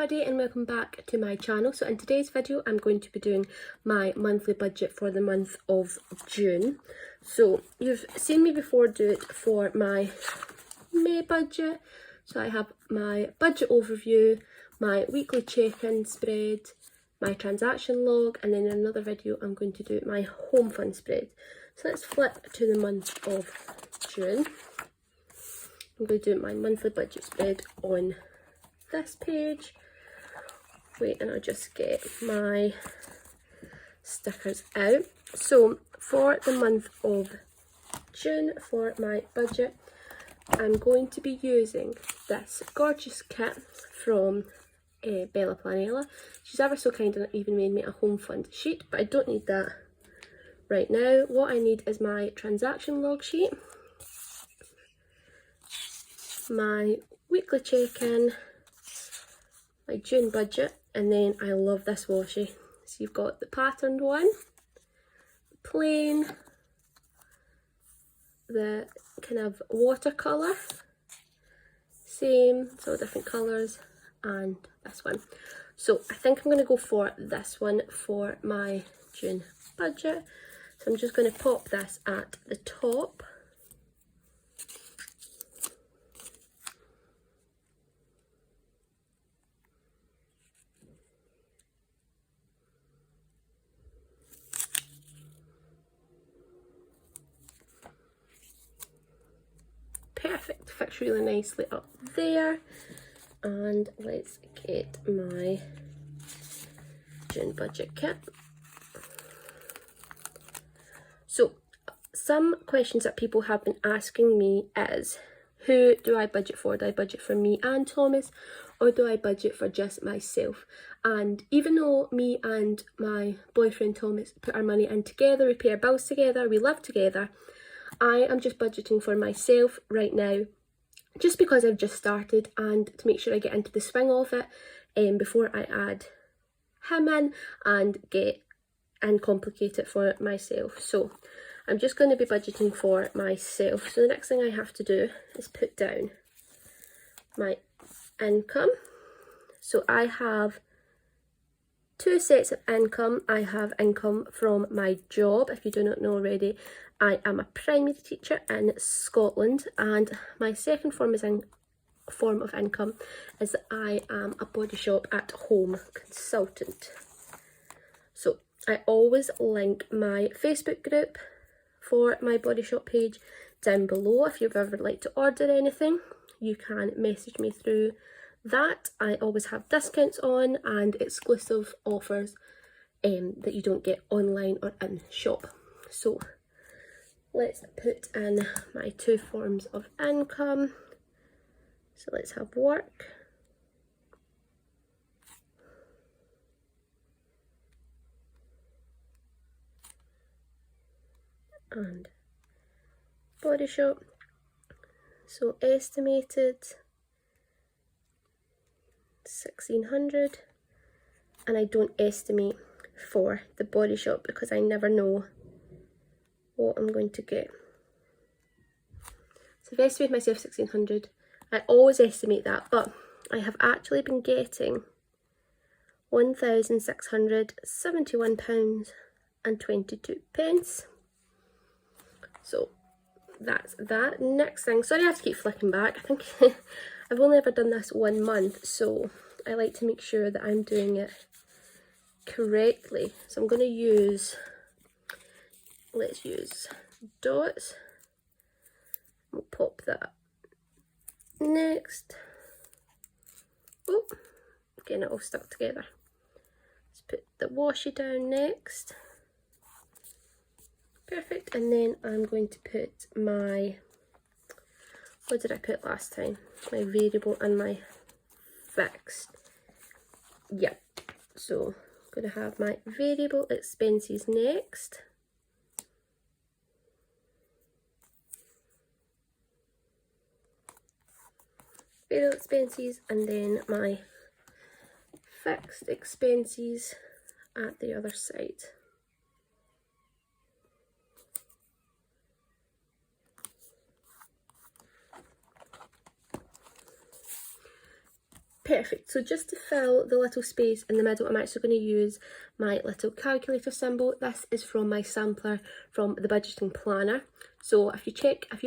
everybody and welcome back to my channel. So in today's video I'm going to be doing my monthly budget for the month of June. So you've seen me before do it for my May budget. So I have my budget overview, my weekly check-in spread, my transaction log, and then in another video I'm going to do my home fund spread. So let's flip to the month of June. I'm going to do my monthly budget spread on this page. Wait, and I'll just get my stickers out. So for the month of June, for my budget, I'm going to be using this gorgeous kit from Bella Planella. She's ever so kind and even made me a home fund sheet, but I don't need that right now. What I need is my transaction log sheet, my weekly check-in, my June budget, and then I love this washi. So you've got the patterned one, plain, the kind of watercolour, same, so different colours, and this one. So I think I'm going to go for this one for my June budget. So I'm just going to pop this at the top. Perfect, fits really nicely up there. And let's get my June budget kit. So some questions that people have been asking me is, who do I budget for? Do I budget for me and Thomas, or do I budget for just myself? And even though me and my boyfriend Thomas put our money in together, we pay our bills together, we live together, I am just budgeting for myself right now, just because I've just started, and to make sure I get into the swing of it before I add him in and get and complicate it for myself. So I'm just going to be budgeting for myself. So the next thing I have to do is put down my income. So I have two sets of income. I have income from my job. If you do not know already, I am a primary teacher in Scotland, and my second form of income is that I am a body shop at home consultant. So I always link my Facebook group for my body shop page down below. If you've ever like to order anything, you can message me through that. I always have discounts on and exclusive offers that you don't get online or in shop. So let's put in my two forms of income. So let's have work. And body shop. So estimated 1600, and I don't estimate for the body shop because I never know what I'm going to get. So I've estimated myself 1600. I always estimate that, but I have actually been getting £1,671.22. So that's that. Next thing, sorry I have to keep flicking back. I think I've only ever done this 1 month, so I like to make sure that I'm doing it correctly. So I'm going to use, let's use dots. We'll pop that next. Oh, getting it all stuck together. Let's put the washi down next. Perfect, and then I'm going to put my, what did I put last time? My variable and my fixed. Yep, so I'm going to have my variable expenses next. Variable expenses, and then my fixed expenses at the other side. Perfect. So just to fill the little space in the middle, I'm actually going to use my little calculator symbol. This is from my sampler from the budgeting planner. So if you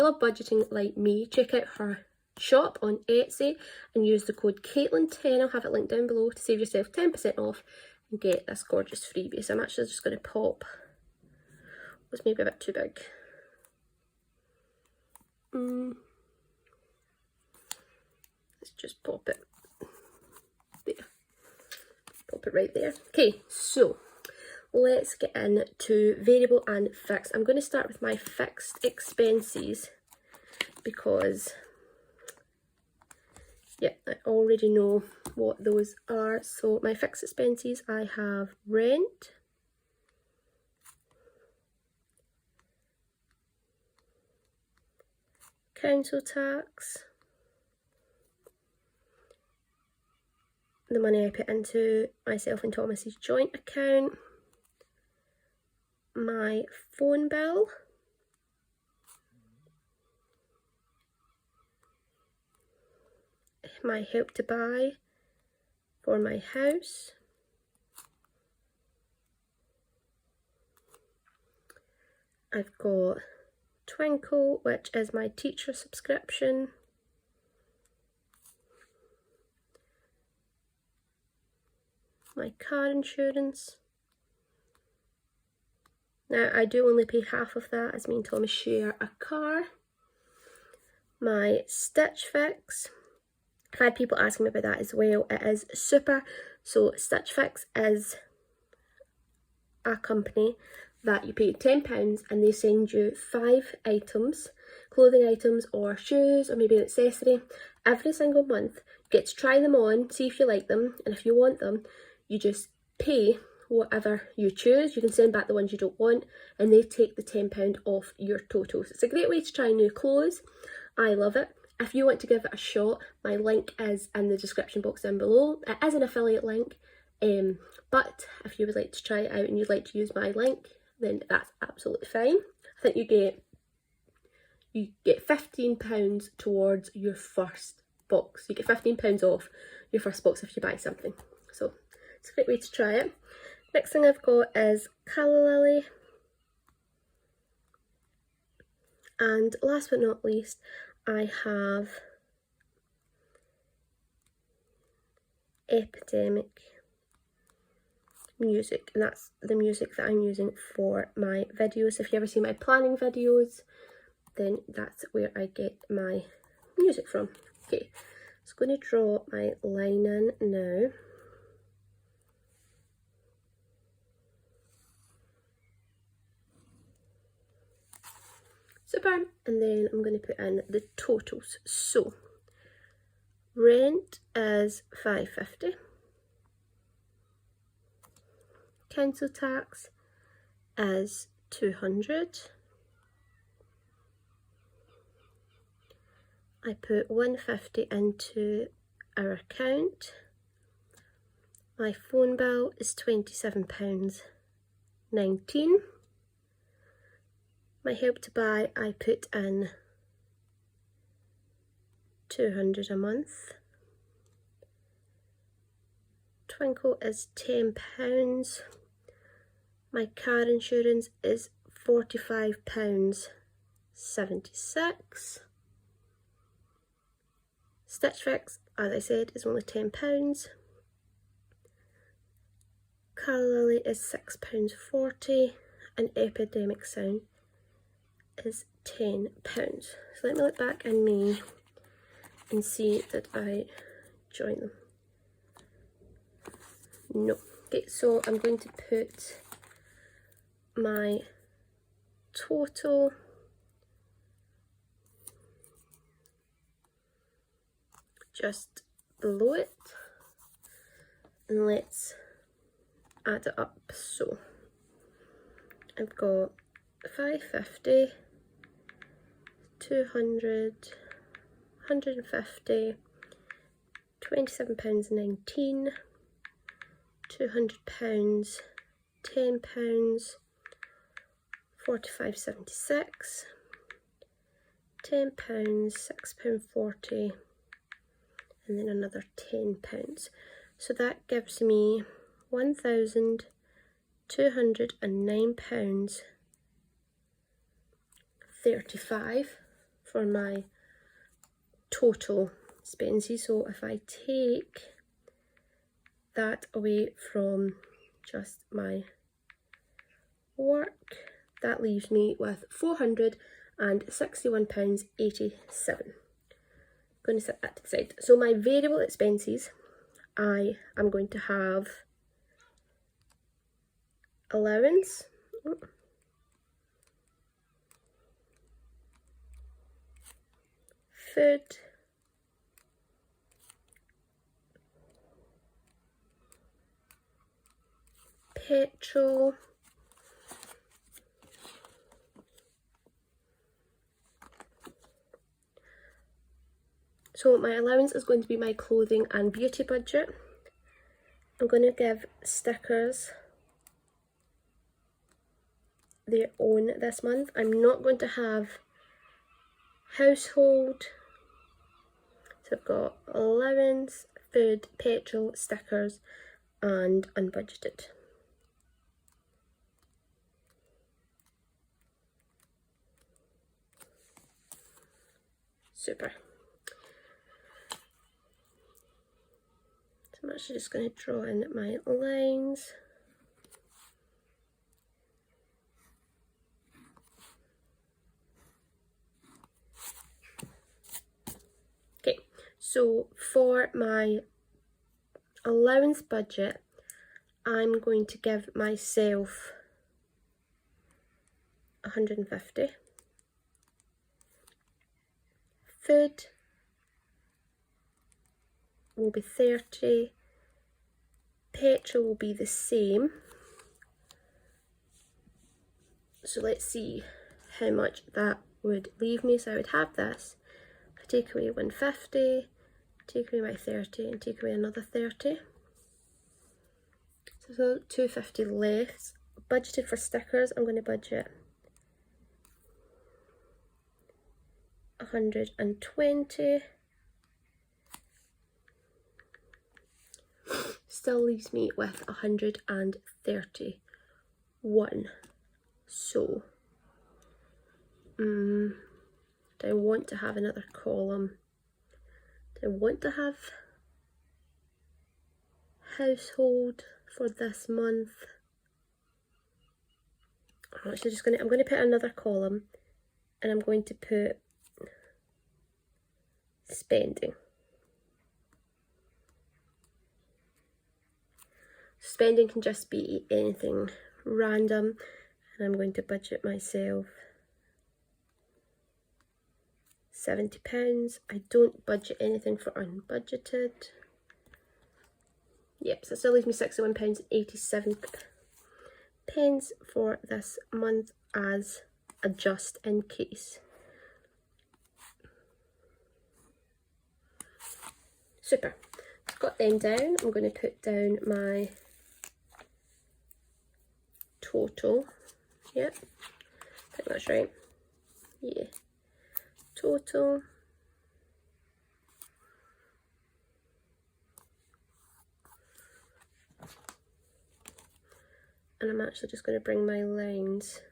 love budgeting like me, check out her shop on Etsy and use the code Caitlin10. I'll have it linked down below to save yourself 10% off and get this gorgeous freebie. So I'm actually just going to pop, was maybe a bit too big. Let's just pop it there. Pop it right there. Okay, so let's get into variable and fixed. I'm going to start with my fixed expenses because, yeah, I already know what those are. So my fixed expenses, I have rent, council tax, the money I put into myself and Thomas's joint account, my phone bill, my help to buy for my house, I've got Twinkle, which is my teacher subscription, my car insurance. Now I do only pay half of that as me and Thomas share a car. My Stitch Fix, I've had people asking me about that as well. It is super. So Stitch Fix is a company that you pay £10 and they send you 5 items, clothing items or shoes or maybe an accessory, every single month. You get to try them on, see if you like them, and if you want them, you just pay whatever you choose. You can send back the ones you don't want and they take the £10 off your total. So it's a great way to try new clothes. I love it. If you want to give it a shot, my link is in the description box down below. It is an affiliate link, but if you would like to try it out and you'd like to use my link, then that's absolutely fine. I think you get £15 towards your first box. You get £15 off your first box if you buy something. So it's a great way to try it. Next thing I've got is Calla Lily. And last but not least, I have Epidemic music, and that's the music that I'm using for my videos. If you ever see my planning videos, then that's where I get my music from. Okay, so I'm going to draw my line in now. Super, and then I'm going to put in the totals. So rent is £550. Council tax is £200. I put £150 into our account. My phone bill is £27.19. My help to buy, I put in £200 a month. Twinkle is £10. My car insurance is £45.76. Stitch Fix, as I said, is only £10. Calla Lily is £6.40 and Epidemic Sound is £10. So let me look back in May and see that I join them. No. Okay, so I'm going to put my total just below it and let's add it up. So I've got 550, 200, 150, £27.19, £200, £10, £45.76, £10, £6.40, and then another £10. So that gives me £1,209.35 for my total expenses. So if I take that away from just my work, that leaves me with £461.87. Going to set that to the side. So my variable expenses, I am going to have allowance, food, petrol, so my allowance is going to be my clothing and beauty budget. I'm going to give stickers their own this month. I'm not going to have household. So I've got allowance, food, petrol, stickers, and unbudgeted. Super. So I'm actually just going to draw in my lines. Okay, so for my allowance budget, I'm going to give myself 150. Food will be 30. Petrol will be the same. So let's see how much that would leave me. So I would have this. I take away 150, take away my 30, and take away another 30. So 250 left. Budgeted for stickers, I'm going to budget 120. Still leaves me with 131. So, do I want to have another column? Do I want to have household for this month? I'm actually just I'm going to put another column, and I'm going to put spending. Spending can just be anything random, and I'm going to budget myself £70. I don't budget anything for unbudgeted. Yep, so it still leaves me £61.87 for this month as a just in case. Super. I've got them down. I'm going to put down my total. Yep, I think that's right. Yeah, total. And I'm actually just going to bring my lines.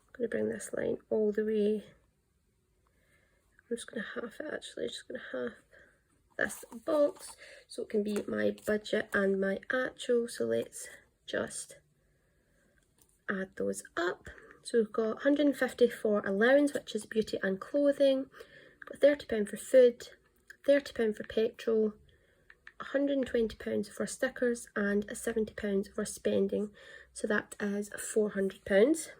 I'm going to bring this line all the way. I'm just going to half it actually, just going to half this box so it can be my budget and my actual. So let's just add those up. So we've got 150 for allowance, which is beauty and clothing, got £30 for food, £30 for petrol, £120 for stickers, and £70 for spending. So that is £400.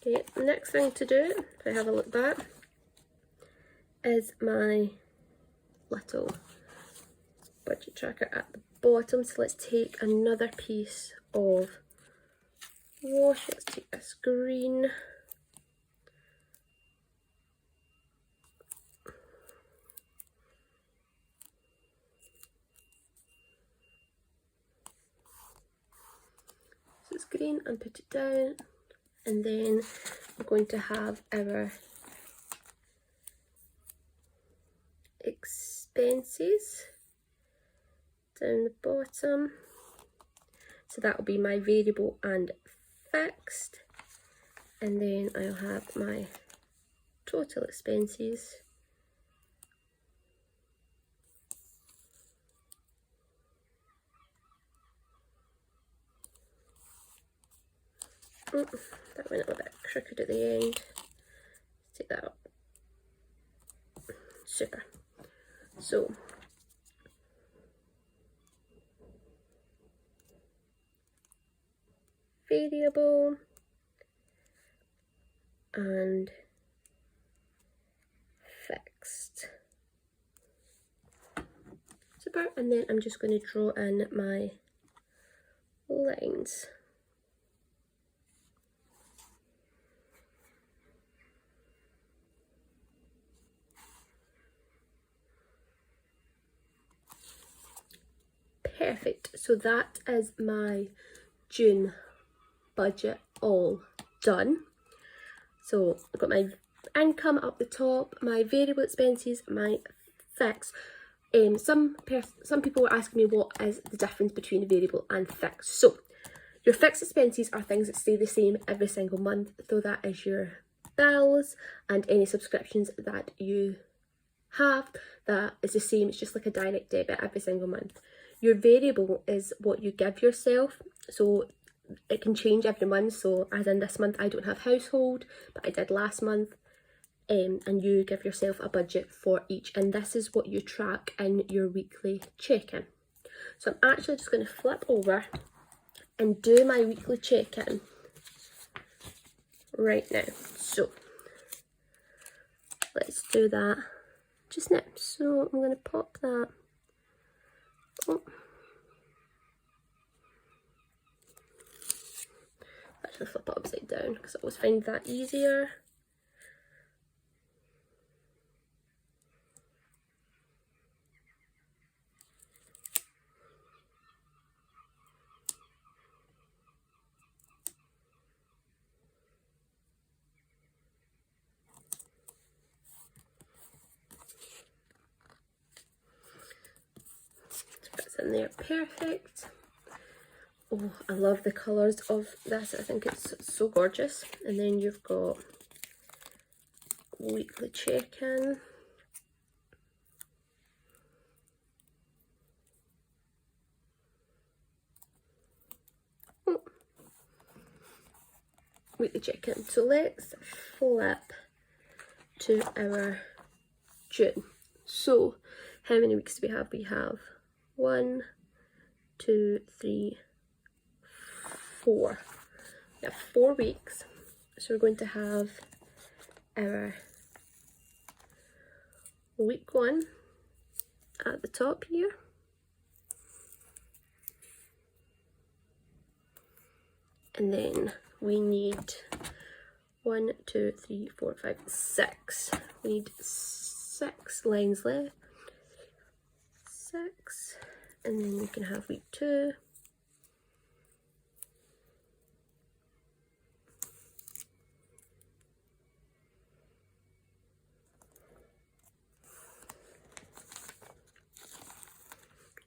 Okay, next thing to do, if I have a look back, is my little budget tracker at the bottom. So let's take another piece of wash. Let's take this green. So it's green and put it down. And then we're going to have our expenses down the bottom. So that will be my variable and fixed. And then I'll have my total expenses. Oh, that went a little bit crooked at the end. Let's take that up. Super. So variable and fixed. Super. And then I'm just going to draw in my lines. Perfect. So that is my June budget all done. So I've got my income up the top, my variable expenses, my fixed. Some people were asking me what is the difference between a variable and fixed. So your fixed expenses are things that stay the same every single month. So that is your bills and any subscriptions that you have. That is the same. It's just like a direct debit every single month. Your variable is what you give yourself. So it can change every month. So as in this month I don't have household, but I did last month. And you give yourself a budget for each, and this is what you track in your weekly check-in. So I'm actually just going to flip over and do my weekly check-in right now. So let's do that just now. So I'm going to pop that. Oh. Actually flip it upside down because I always find that easier. That's in there, perfect. Oh, I love the colours of this. I think it's so gorgeous. And then you've got weekly check-in. Oh. Weekly check-in. So let's flip to our June. So how many weeks do we have? We have 1, 2, 3, 4. We have 4 weeks. So we're going to have our week 1 at the top here. And then we need 1, 2, 3, 4, 5, 6. We need 6 lines left. 6. And then we can have week 2.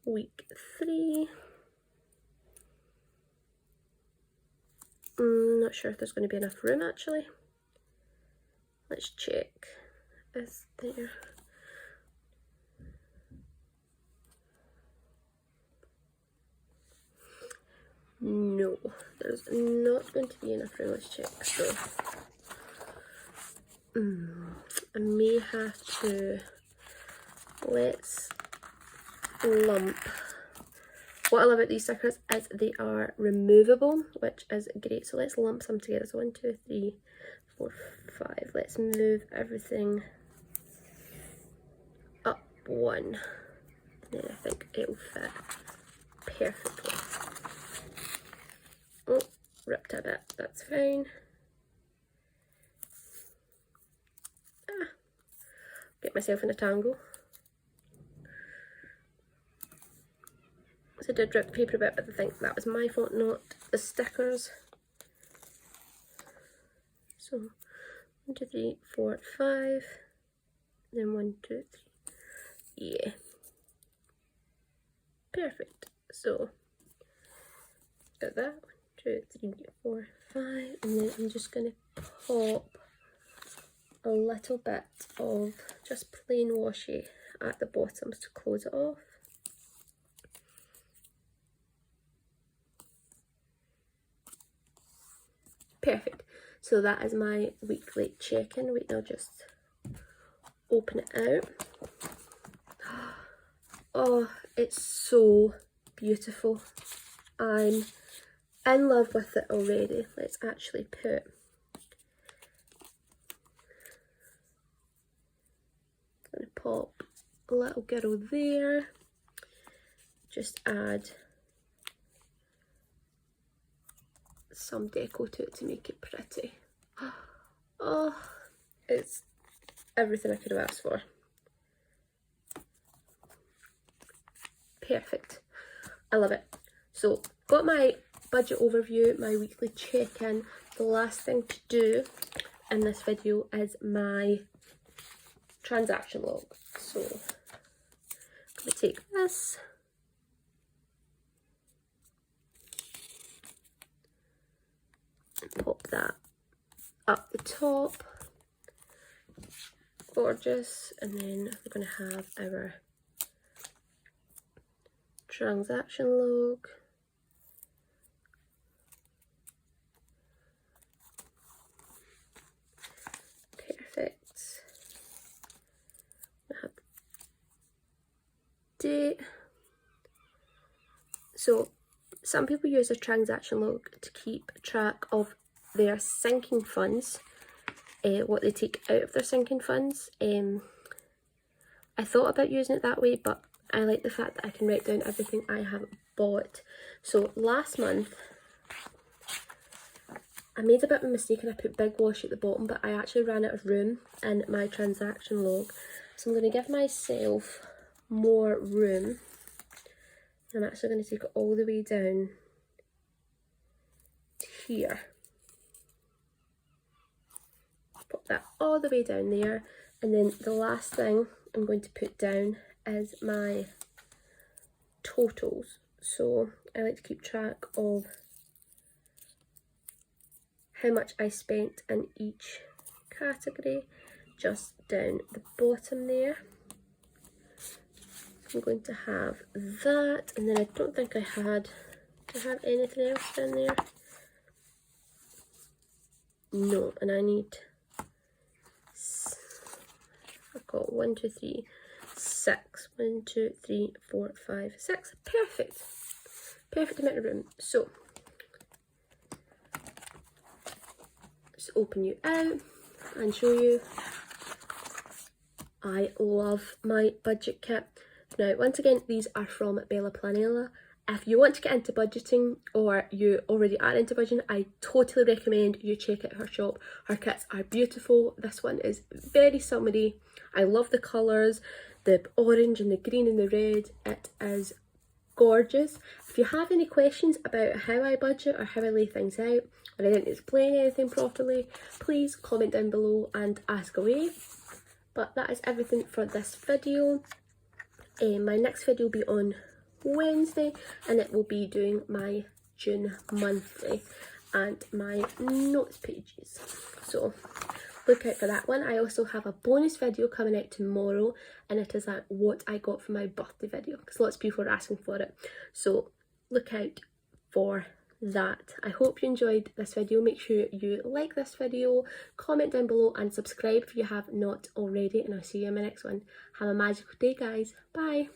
Week 3. Not sure if there's going to be enough room actually. Let's check. Is there? No, there's not going to be enough room. Let's check. So I may have to, let's lump. What I love about these stickers is they are removable, which is great. So let's lump some together. So 1, 2, 3, 4, 5. Let's move everything up 1. And then I think it will fit perfectly. Oh, ripped a bit. That's fine. Get myself in a tangle. So I did rip the paper a bit, but I think that was my fault, not the stickers. So 1, 2, 3, 4, 5. Then 1, 2, 3, Yeah. Perfect. So, got that. 1, 2, 3, 4, 5. And then I'm just going to pop a little bit of just plain washi at the bottoms to close it off. Perfect. So that is my weekly check-in. Wait, I'll just open it out. Oh, it's so beautiful. I'm in love with it already. Let's actually put I'm gonna pop a little girl there. Just add some deco to it to make it pretty. Oh, it's everything I could have asked for. Perfect. I love it. So, got my budget overview, my weekly check-in. The last thing to do in this video is my transaction log. So, I'm going to take this. Pop that up the top, gorgeous, and then we're going to have our transaction log. Perfect. I have date. So some people use a transaction log to keep track of their sinking funds, what they take out of their sinking funds. I thought about using it that way, but I like the fact that I can write down everything I have bought. So last month, I made a bit of a mistake and I put big wash at the bottom, but I actually ran out of room in my transaction log. So I'm going to give myself more room. I'm actually going to take it all the way down to here. Put that all the way down there. And then the last thing I'm going to put down is my totals. So I like to keep track of how much I spent in each category, just down the bottom there. I'm going to have that, and then I don't think I had, do I have anything else down there? No, and I need, I've got 1, 2, 3, 6. 1, 2, 3, 4, 5, 6. Perfect. Perfect amount of room. So, just open you out and show you. I love my budget kit. Now, once again, these are from Bella Planella. If you want to get into budgeting or you already are into budgeting, I totally recommend you check out her shop. Her kits are beautiful. This one is very summery. I love the colours, the orange and the green and the red. It is gorgeous. If you have any questions about how I budget or how I lay things out, or I didn't explain anything properly, please comment down below and ask away. But that is everything for this video. My next video will be on Wednesday, and it will be doing my June monthly and my notes pages. So look out for that one. I also have a bonus video coming out tomorrow, and it is at what I got for my birthday video, because lots of people are asking for it. So look out for that. I hope you enjoyed this video. Make sure you like this video, comment down below, and subscribe if you have not already, and I'll see you in my next one. Have a magical day, guys. Bye.